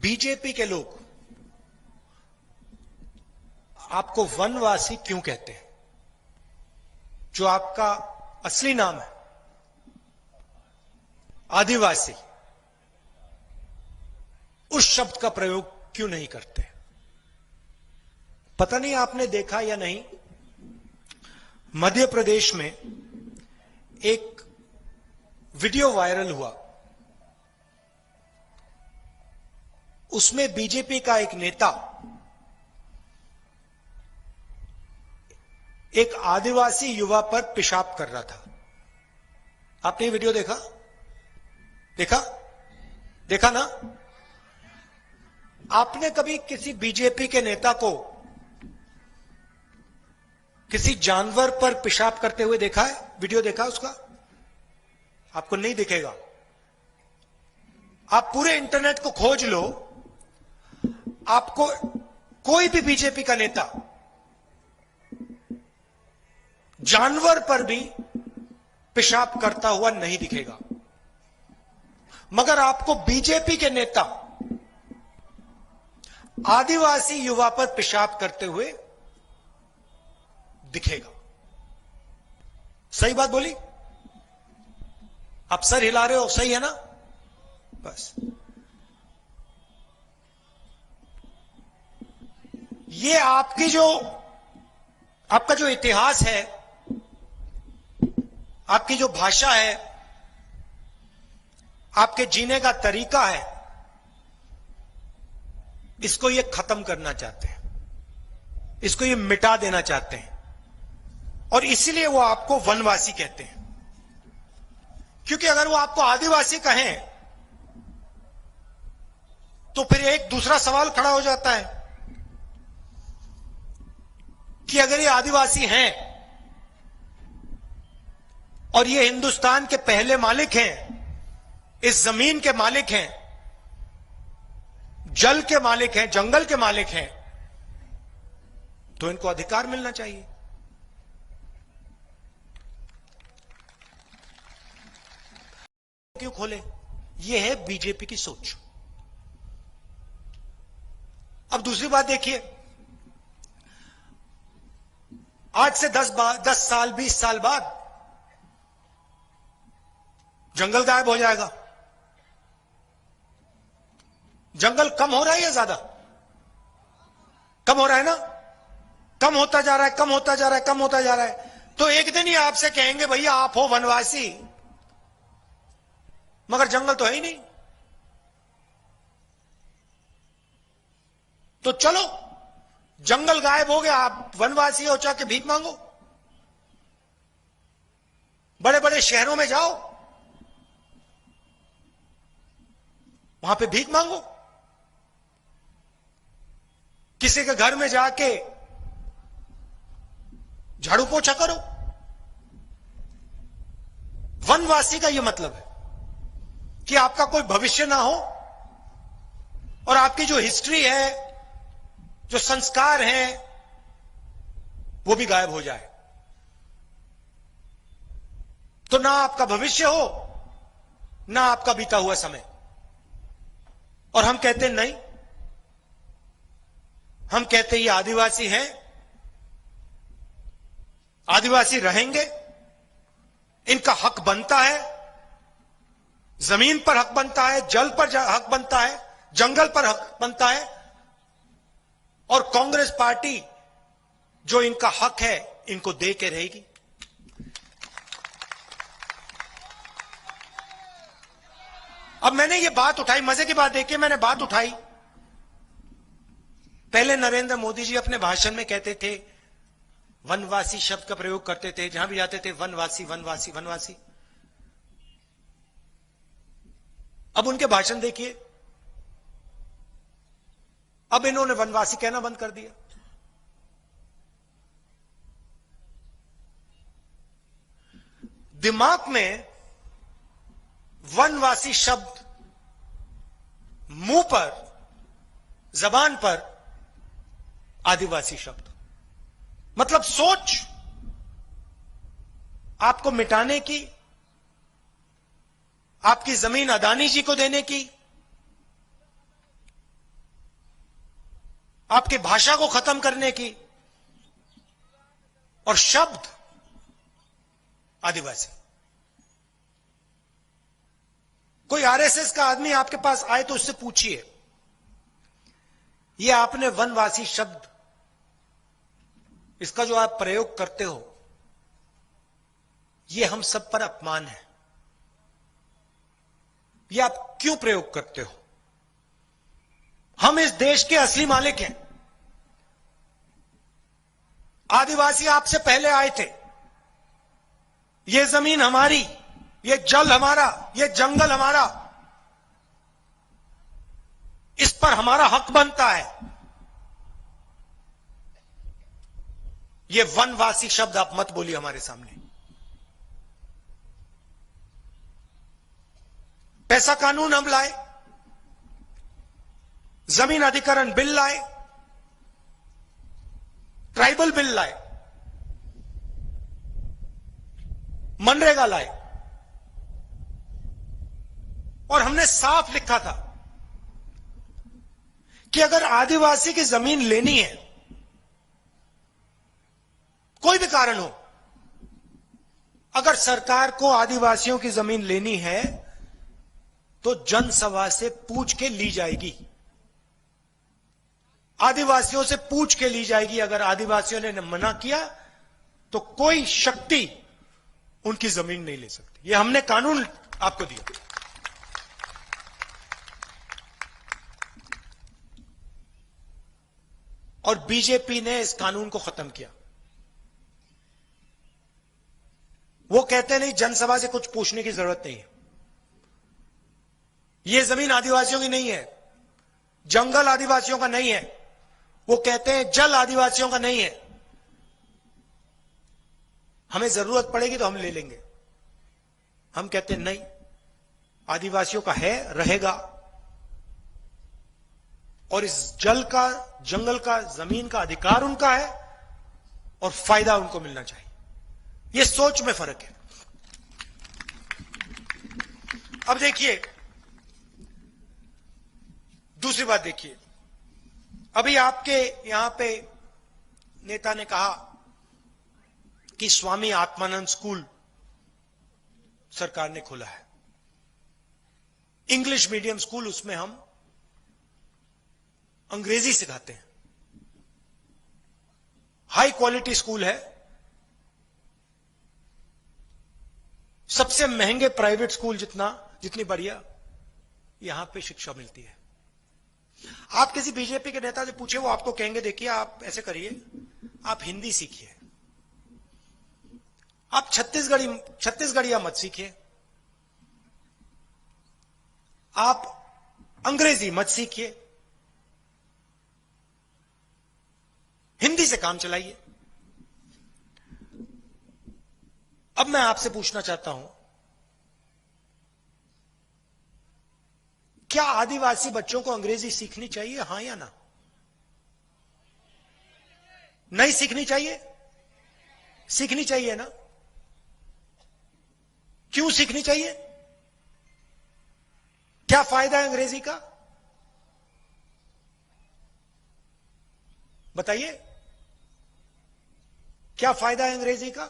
BJP के लोग आपको वनवासी क्यों कहते हैं? जो आपका असली नाम है आदिवासी, उस शब्द का प्रयोग क्यों नहीं करते? पता नहीं आपने देखा या नहीं, मध्य प्रदेश में एक वीडियो वायरल हुआ। उसमें बीजेपी का एक नेता एक आदिवासी युवा पर पेशाब कर रहा था। आपने ये वीडियो देखा? देखा ना? आपने कभी किसी बीजेपी के नेता को किसी जानवर पर पेशाब करते हुए देखा है? वीडियो देखा उसका? आपको नहीं दिखेगा। आप पूरे इंटरनेट को खोज लो, आपको कोई भी बीजेपी का नेता जानवर पर भी पेशाब करता हुआ नहीं दिखेगा, मगर आपको बीजेपी के नेता आदिवासी युवा पर पेशाब करते हुए दिखेगा। सही बात बोली? आप सर हिला रहे हो, सही है ना? बस ये आपका जो इतिहास है, आपकी जो भाषा है, आपके जीने का तरीका है, इसको ये खत्म करना चाहते हैं, इसको ये मिटा देना चाहते हैं, और इसीलिए वो आपको वनवासी कहते हैं। क्योंकि अगर वो आपको आदिवासी कहें तो फिर एक दूसरा सवाल खड़ा हो जाता है कि अगर ये आदिवासी हैं और ये हिंदुस्तान के पहले मालिक हैं, इस जमीन के मालिक हैं, जल के मालिक हैं, जंगल के मालिक हैं, तो इनको अधिकार मिलना चाहिए। क्यों खोले? यह है बीजेपी की सोच। अब दूसरी बात देखिए, आज से 10 साल 20 साल बाद जंगल गायब हो जाएगा। जंगल कम हो रहा है या ज्यादा? कम हो रहा है ना? कम होता जा रहा है, कम होता जा रहा है, कम होता जा रहा है। तो एक दिन ही आपसे कहेंगे भैया आप हो वनवासी, मगर जंगल तो है ही नहीं। तो चलो, जंगल गायब हो गया, आप वनवासी हो, चाहे भीख मांगो, बड़े बड़े शहरों में जाओ, वहां पे भीख मांगो, किसी के घर में जाके झाड़ू पोछा करो। वनवासी का यह मतलब है कि आपका कोई भविष्य ना हो और आपकी जो हिस्ट्री है, जो संस्कार हैं, वो भी गायब हो जाए। तो ना आपका भविष्य हो, ना आपका बीता हुआ समय। और हम कहते नहीं, हम कहते ये आदिवासी हैं, आदिवासी रहेंगे, इनका हक बनता है, जमीन पर हक बनता है, जल पर हक बनता है, जंगल पर हक बनता है, और कांग्रेस पार्टी जो इनका हक है इनको दे के रहेगी। अब मैंने ये बात उठाई, मजे की बात देखिए, मैंने बात उठाई। पहले नरेंद्र मोदी जी अपने भाषण में कहते थे, वनवासी शब्द का प्रयोग करते थे, जहां भी जाते थे वनवासी वनवासी वनवासी। अब उनके भाषण देखिए, अब इन्होंने वनवासी कहना बंद कर दिया। दिमाग में वनवासी शब्द, मुंह पर, जबान पर आदिवासी शब्द, मतलब सोच आपको मिटाने की, आपकी जमीन अदानी जी को देने की, आपकी भाषा को खत्म करने की, और शब्द आदिवासी। कोई आरएसएस का आदमी आपके पास आए तो उससे पूछिए, ये आपने वनवासी शब्द, इसका जो आप प्रयोग करते हो, ये हम सब पर अपमान है। ये आप क्यों प्रयोग करते हो? हम इस देश के असली मालिक हैं। आदिवासी आपसे पहले आए थे। ये जमीन हमारी, ये जल हमारा, ये जंगल हमारा, इस पर हमारा हक बनता है। ये वनवासी शब्द आप मत बोलिए हमारे सामने। पैसा कानून हम लाए, जमीन अधिकरण बिल लाए, ट्राइबल बिल लाए, मनरेगा लाए, और हमने साफ लिखा था कि अगर आदिवासी की जमीन लेनी है, कोई भी कारण हो, अगर सरकार को आदिवासियों की जमीन लेनी है तो जनसभा से पूछ के ली जाएगी। आदिवासियों से पूछ के ली जाएगी। अगर आदिवासियों ने मना किया तो कोई शक्ति उनकी जमीन नहीं ले सकती। यह हमने कानून आपको दिया। और बीजेपी ने इस कानून को खत्म किया। वो कहते नहीं जनसभा से कुछ पूछने की जरूरत नहीं है। ये जमीन आदिवासियों की नहीं है, जंगल आदिवासियों का नहीं है। वो कहते हैं जल आदिवासियों का नहीं है। हमें जरूरत पड़ेगी तो हम ले लेंगे। हम कहते हैं नहीं, आदिवासियों का है, रहेगा, और इस जल का, जंगल का, जमीन का अधिकार उनका है और फायदा उनको मिलना चाहिए। यह सोच में फर्क है। अब देखिए दूसरी बात, देखिए अभी आपके यहां पे नेता ने कहा कि स्वामी आत्मानंद स्कूल सरकार ने खोला है, इंग्लिश मीडियम स्कूल, उसमें हम अंग्रेजी सिखाते हैं। हाई क्वालिटी स्कूल है, सबसे महंगे प्राइवेट स्कूल जितनी बढ़िया यहां पे शिक्षा मिलती है। आप किसी बीजेपी के नेता से पूछे, वो आपको कहेंगे देखिए आप ऐसे करिए, आप हिंदी सीखिए, आप छत्तीसगढ़िया मत सीखिए, आप अंग्रेजी मत सीखिए, हिंदी से काम चलाइए। अब मैं आपसे पूछना चाहता हूं, क्या आदिवासी बच्चों को अंग्रेजी सीखनी चाहिए, हां या ना? नहीं सीखनी चाहिए? सीखनी चाहिए ना? क्यों सीखनी चाहिए? क्या फायदा है अंग्रेजी का? बताइए, क्या फायदा है अंग्रेजी का?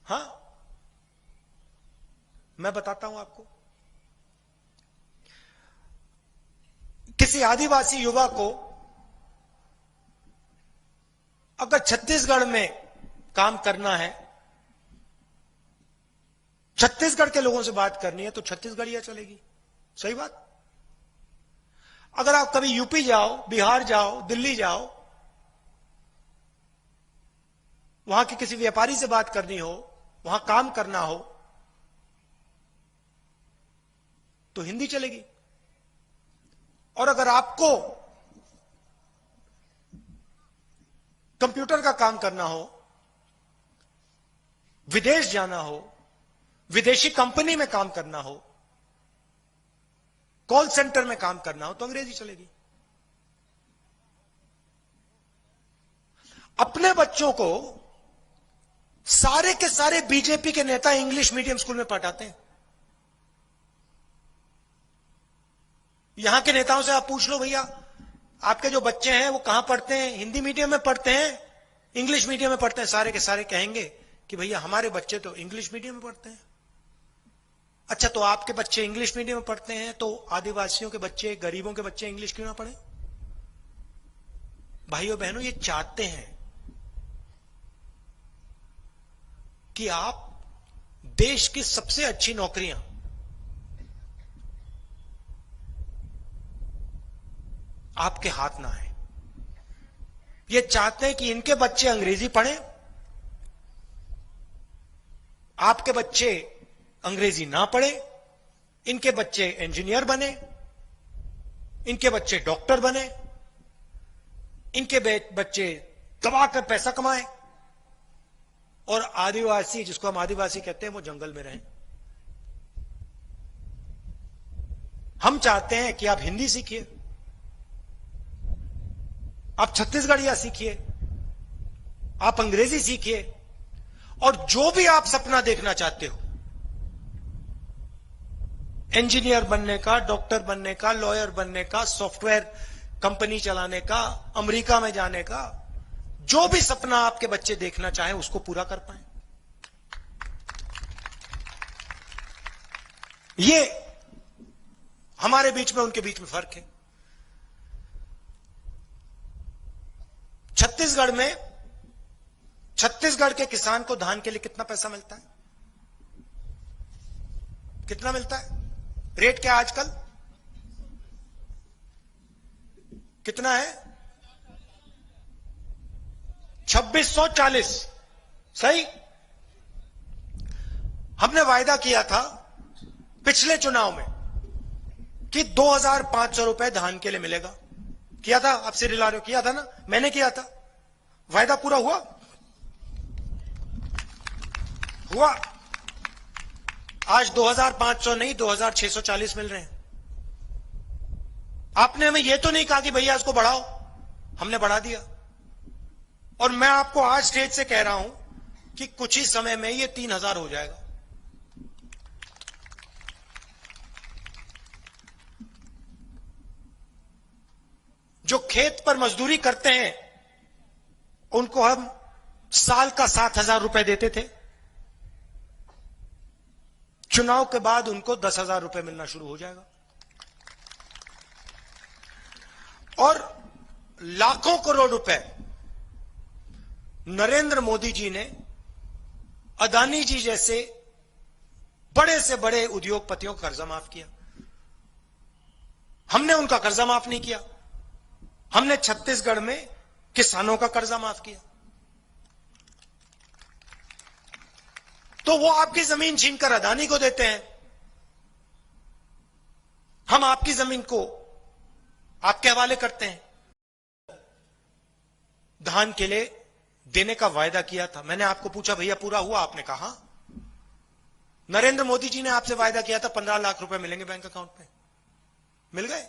हां, मैं बताता हूं आपको। किसी आदिवासी युवा को अगर छत्तीसगढ़ में काम करना है, छत्तीसगढ़ के लोगों से बात करनी है, तो छत्तीसगढ़िया चलेगी। सही बात। अगर आप कभी यूपी जाओ, बिहार जाओ, दिल्ली जाओ, वहां के किसी व्यापारी से बात करनी हो, वहां काम करना हो, तो हिंदी चलेगी। और अगर आपको कंप्यूटर का काम करना हो, विदेश जाना हो, विदेशी कंपनी में काम करना हो, कॉल सेंटर में काम करना हो, तो अंग्रेजी चलेगी। अपने बच्चों को सारे के सारे बीजेपी के नेता इंग्लिश मीडियम स्कूल में पढ़ाते हैं। यहां के नेताओं से आप पूछ लो, भैया आपके जो बच्चे हैं वो कहां पढ़ते हैं? हिंदी मीडियम में पढ़ते हैं, इंग्लिश मीडियम में पढ़ते हैं? सारे के सारे कहेंगे कि भैया हमारे बच्चे तो इंग्लिश मीडियम में पढ़ते हैं। अच्छा, तो आपके बच्चे इंग्लिश मीडियम में पढ़ते हैं, तो आदिवासियों के बच्चे, गरीबों के बच्चे इंग्लिश क्यों ना पढ़े? भाइयों बहनों, ये चाहते हैं कि आप देश की सबसे अच्छी नौकरियां आपके हाथ ना आए। ये चाहते हैं कि इनके बच्चे अंग्रेजी पढ़ें, आपके बच्चे अंग्रेजी ना पढ़े, इनके बच्चे इंजीनियर बने, इनके बच्चे डॉक्टर बने, इनके बच्चे कमाकर पैसा कमाएं, और आदिवासी, जिसको हम आदिवासी कहते हैं, वो जंगल में रहें। हम चाहते हैं कि आप हिंदी सीखिए, आप छत्तीसगढ़िया सीखिए, आप अंग्रेजी सीखिए, और जो भी आप सपना देखना चाहते हो, इंजीनियर बनने का, डॉक्टर बनने का, लॉयर बनने का, सॉफ्टवेयर कंपनी चलाने का, अमेरिका में जाने का, जो भी सपना आपके बच्चे देखना चाहें उसको पूरा कर पाए। ये हमारे बीच में, उनके बीच में फर्क है। छत्तीसगढ़ के किसान को धान के लिए कितना पैसा मिलता है? कितना मिलता है? रेट क्या आजकल कितना है? 2640। सही। हमने वायदा किया था पिछले चुनाव में कि 2500 रुपए धान के लिए मिलेगा। किया था? आप सिर हिला रहे हो, किया था ना? मैंने किया था। वायदा पूरा हुआ? हुआ। आज 2500 नहीं, 2640 मिल रहे हैं। आपने हमें यह तो नहीं कहा कि भैया इसको बढ़ाओ, हमने बढ़ा दिया। और मैं आपको आज स्टेज से कह रहा हूं कि कुछ ही समय में ये 3000 हो जाएगा। जो खेत पर मजदूरी करते हैं उनको हम साल का 7000 रुपए देते थे, चुनाव के बाद उनको 10,000 रुपए मिलना शुरू हो जाएगा। और लाखों करोड़ रुपए नरेंद्र मोदी जी ने अदानी जी जैसे बड़े से बड़े उद्योगपतियों का कर्जा माफ किया। हमने उनका कर्जा माफ नहीं किया। हमने छत्तीसगढ़ में किसानों का कर्जा माफ किया। तो वो आपकी जमीन छीनकर अदानी को देते हैं, हम आपकी जमीन को आपके हवाले करते हैं। धान के लिए देने का वायदा किया था। मैंने आपको पूछा भैया पूरा हुआ? आपने कहा नरेंद्र मोदी जी ने आपसे वायदा किया था 15 लाख रुपए मिलेंगे बैंक अकाउंट में। मिल गए?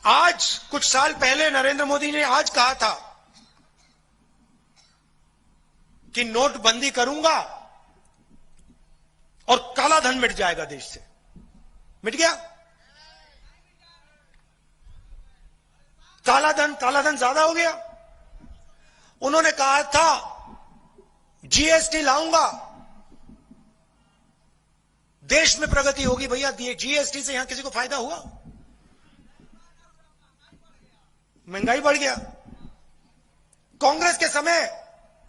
आज कुछ साल पहले नरेंद्र मोदी ने आज कहा था कि नोटबंदी करूंगा और काला धन मिट जाएगा देश से। मिट गया? काला धन ज्यादा हो गया। उन्होंने कहा था जीएसटी लाऊंगा, देश में प्रगति होगी। भैया जीएसटी से यहां किसी को फायदा हुआ? महंगाई बढ़ गया। कांग्रेस के समय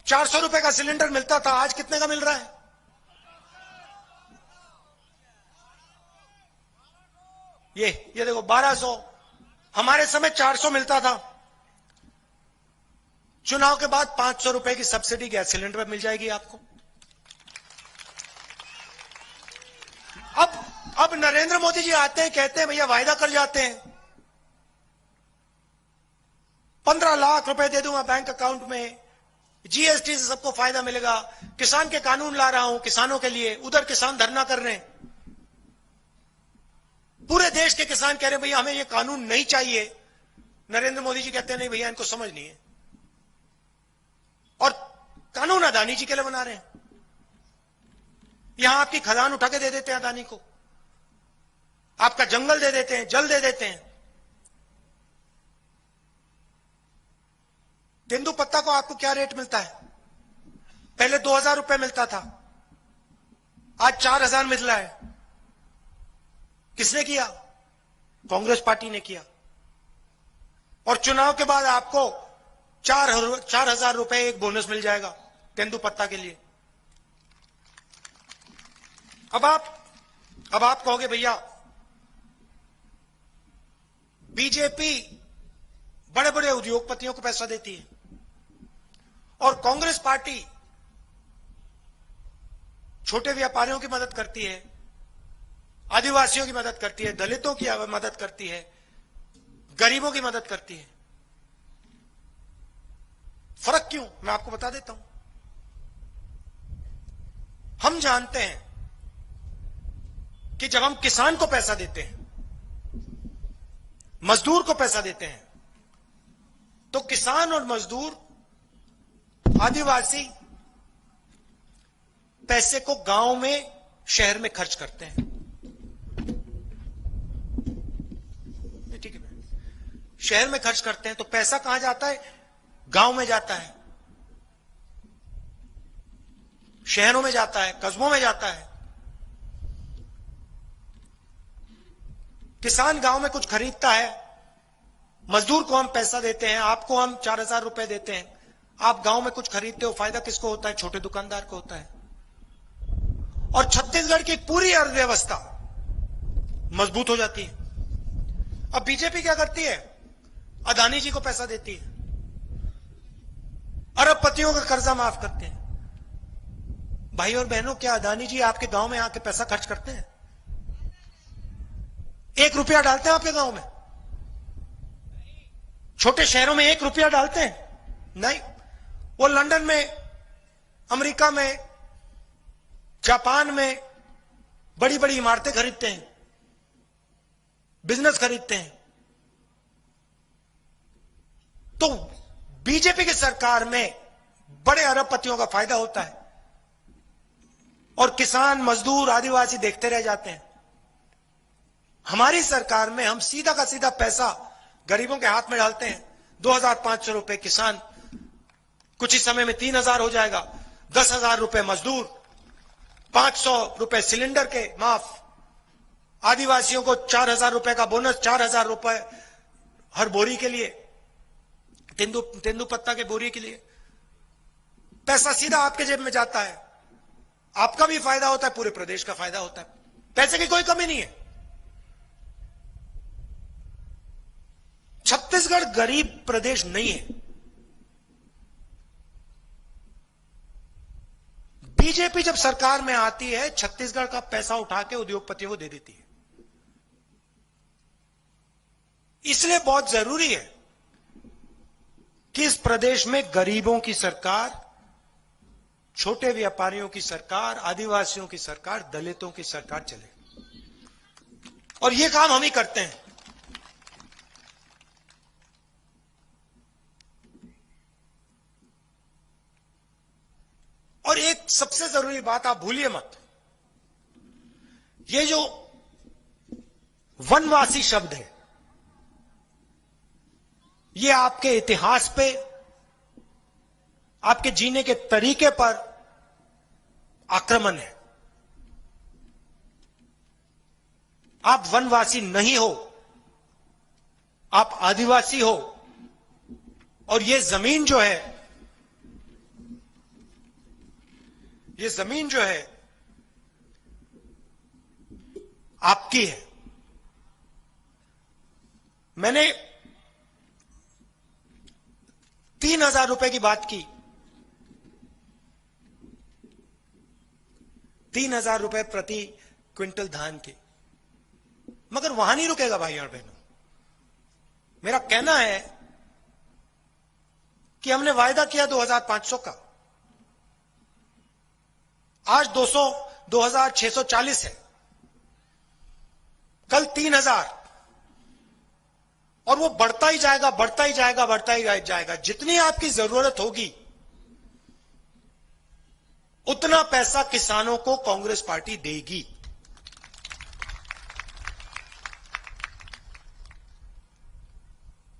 400 रुपए का सिलेंडर मिलता था, आज कितने का मिल रहा है? ये देखो 1200। हमारे समय 400 मिलता था। चुनाव के बाद 500 रुपए की सब्सिडी गैस सिलेंडर पर मिल जाएगी आपको। अब नरेंद्र मोदी जी आते हैं, कहते हैं भैया वायदा कर जाते हैं 15 लाख रुपए दे दूंगा बैंक अकाउंट में, जीएसटी से सबको फायदा मिलेगा, किसान के कानून ला रहा हूं किसानों के लिए। उधर किसान धरना कर रहे हैं, पूरे देश के किसान कह रहे हैं भैया हमें ये कानून नहीं चाहिए। नरेंद्र मोदी जी कहते हैं नहीं भैया इनको समझ नहीं है, और कानून अदानी जी के लिए बना रहे हैं। यहां आपकी खदान उठा के दे देते हैं अदानी को, आपका जंगल दे देते हैं, जल दे देते हैं। तेंदुपत्ता को आपको क्या रेट मिलता है? पहले 2000 रुपए मिलता था, आज 4000 मिल रहा है। किसने किया? कांग्रेस पार्टी ने किया। और चुनाव के बाद आपको 4000 रुपए एक बोनस मिल जाएगा तेंदुपत्ता के लिए। अब आप कहोगे भैया बीजेपी बड़े बड़े उद्योगपतियों को पैसा देती है और कांग्रेस पार्टी छोटे व्यापारियों की मदद करती है, आदिवासियों की मदद करती है, दलितों की मदद करती है, गरीबों की मदद करती है। फर्क क्यों? मैं आपको बता देता हूं। हम जानते हैं कि जब हम किसान को पैसा देते हैं, मजदूर को पैसा देते हैं, तो किसान और मजदूर, आदिवासी पैसे को गांव में, शहर में खर्च करते हैं। ठीक है, शहर में खर्च करते हैं तो पैसा कहां जाता है? गांव में जाता है, शहरों में जाता है, कस्बों में जाता है। किसान गांव में कुछ खरीदता है, मजदूर को हम पैसा देते हैं, आपको हम 4000 रुपए देते हैं, आप गांव में कुछ खरीदते हो, फायदा किसको होता है? छोटे दुकानदार को होता है। और छत्तीसगढ़ की पूरी अर्थव्यवस्था मजबूत हो जाती है। अब बीजेपी क्या करती है? अदानी जी को पैसा देती है, अरबपतियों का कर्जा माफ करते हैं। भाई और बहनों, क्या अदानी जी आपके गांव में आके पैसा खर्च करते हैं? 1 रुपया डालते हैं आपके गांव में? छोटे शहरों में 1 रुपया डालते हैं? नहीं। वो लंदन में, अमेरिका में, जापान में बड़ी बड़ी इमारतें खरीदते हैं, बिजनेस खरीदते हैं। तो बीजेपी की सरकार में बड़े अरबपतियों का फायदा होता है और किसान, मजदूर, आदिवासी देखते रह जाते हैं। हमारी सरकार में हम सीधा का सीधा पैसा गरीबों के हाथ में डालते हैं। 2500 रुपए किसान, कुछ ही समय में 3000 हो जाएगा। 10,000 रुपए मजदूर, 500 रुपए सिलेंडर के माफ, आदिवासियों को 4000 रुपए का बोनस, 4000 रुपए हर बोरी के लिए, तेंदुपत्ता के बोरी के लिए। पैसा सीधा आपके जेब में जाता है, आपका भी फायदा होता है, पूरे प्रदेश का फायदा होता है। पैसे की कोई कमी नहीं है। छत्तीसगढ़ गरीब प्रदेश नहीं है। बीजेपी जब सरकार में आती है, छत्तीसगढ़ का पैसा उठा के उद्योगपतियों को दे देती है। इसलिए बहुत जरूरी है कि इस प्रदेश में गरीबों की सरकार, छोटे व्यापारियों की सरकार, आदिवासियों की सरकार, दलितों की सरकार चले। और यह काम हम ही करते हैं। और एक सबसे जरूरी बात आप भूलिए मत, ये जो वनवासी शब्द है, ये आपके इतिहास पे, आपके जीने के तरीके पर आक्रमण है। आप वनवासी नहीं हो, आप आदिवासी हो। और ये जमीन जो है, ये जमीन जो है आपकी है। मैंने 3000 रुपए की बात की। 3000 रुपए प्रति क्विंटल धान के, मगर वहां नहीं रुकेगा भाई और बहनों। मेरा कहना है कि हमने वायदा किया 2500 का, आज 2640 है, कल 3000, और वो बढ़ता ही जाएगा, बढ़ता ही जाएगा, बढ़ता ही जाएगा। जितनी आपकी जरूरत होगी उतना पैसा किसानों को कांग्रेस पार्टी देगी।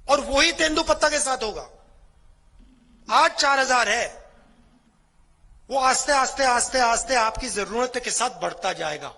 और वही तेंदुपत्ता के साथ होगा। आज 4000 है, वो आस्ते आस्ते आस्ते आस्ते आपकी जरूरत के साथ बढ़ता जाएगा।